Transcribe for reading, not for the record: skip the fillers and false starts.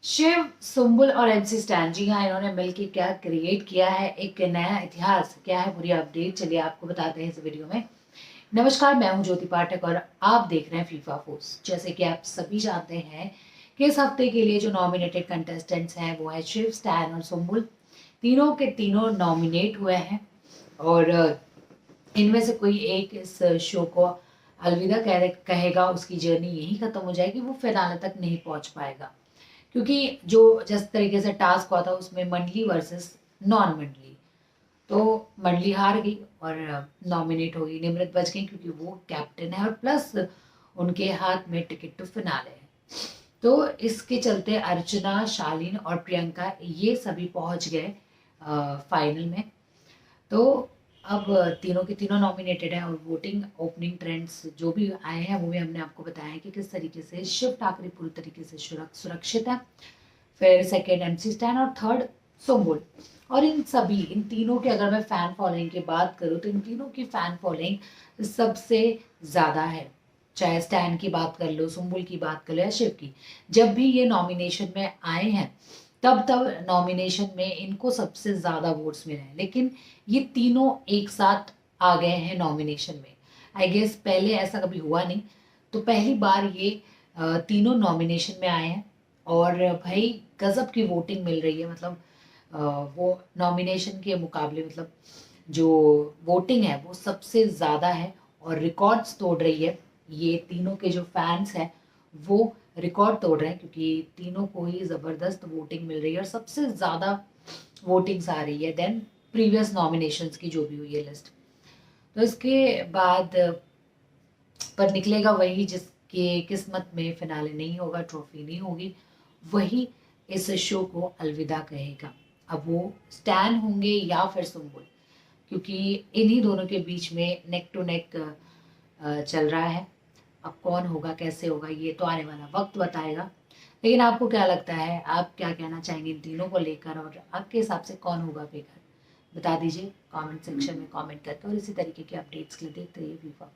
शिव, सुम्बुल और MC stand, जी हाँ, इन्होंने मिलकर क्या क्रिएट किया है, एक नया इतिहास। क्या है पूरी अपडेट, चलिए आपको बताते हैं इस वीडियो में। नमस्कार, मैं हूं ज्योति पाठक और आप देख रहे हैं फीफा फोर्स। जैसे कि आप सभी जानते हैं कि इस हफ्ते के लिए जो नॉमिनेटेड कंटेस्टेंट्स हैं वो है शिव, स्टैन और सुम्बुल। तीनों के तीनों नॉमिनेट हुए हैं और इनमें से कोई एक इस शो को अलविदा कहेगा, उसकी जर्नी यही खत्म हो जाएगी, वो फिनाले तक नहीं पहुंच पाएगा। क्योंकि जो जिस तरीके से टास्क हुआ था उसमें मंडली वर्सेस नॉन मंडली, तो मंडली हार गई और नॉमिनेट हो गई। निमृत बच गई क्योंकि वो कैप्टन है और प्लस उनके हाथ में टिकट टू फिनाले है। तो इसके चलते अर्चना, शालीन और प्रियंका ये सभी पहुंच गए फाइनल में। तो अब तीनों के तीनों नॉमिनेटेड हैं और वोटिंग ओपनिंग ट्रेंड्स जो भी आए हैं वो भी हमने आपको बताया है कि किस तरीके से शिव ठाकरे पूरी तरीके से सुरक्षित है। फिर सेकेंड एमसी स्टैन और थर्ड सुम्बुल। और इन तीनों के अगर मैं फैन फॉलोइंग की बात करूँ तो इन तीनों की फैन फॉलोइंग सबसे ज़्यादा है। चाहे स्टैन की बात कर लो, सुम्बुल की बात कर लो या शिव की, जब भी ये नॉमिनेशन में आए हैं तब तब नॉमिनेशन में इनको सबसे ज़्यादा वोट्स मिले हैं। लेकिन ये तीनों एक साथ आ गए हैं नॉमिनेशन में। आई गेस पहले ऐसा कभी हुआ नहीं, तो पहली बार ये तीनों नॉमिनेशन में आए हैं और भाई गजब की वोटिंग मिल रही है। मतलब वो नॉमिनेशन के मुकाबले मतलब जो वोटिंग है वो सबसे ज़्यादा है और रिकॉर्ड्स तोड़ रही है। ये तीनों के जो फैंस हैं वो रिकॉर्ड तोड़ रहे हैं क्योंकि तीनों को ही ज़बरदस्त वोटिंग मिल रही है और सबसे ज़्यादा वोटिंग्स आ रही है देन प्रीवियस नॉमिनेशंस की जो भी हुई है लिस्ट। तो इसके बाद पर निकलेगा वही जिसके किस्मत में फिनाले नहीं होगा, ट्रॉफी नहीं होगी, वही इस शो को अलविदा कहेगा। अब वो स्टैन होंगे या फिर सुम्बुल, क्योंकि इन्हीं दोनों के बीच में नेक टू नेक चल रहा है। अब कौन होगा, कैसे होगा, ये तो आने वाला वक्त बताएगा। लेकिन आपको क्या लगता है, आप क्या कहना चाहेंगे इन तीनों को लेकर और आपके हिसाब से कौन होगा बेकार, बता दीजिए कमेंट सेक्शन में कमेंट करके। और इसी तरीके के अपडेट्स के लिए देखते रहिए फीफा।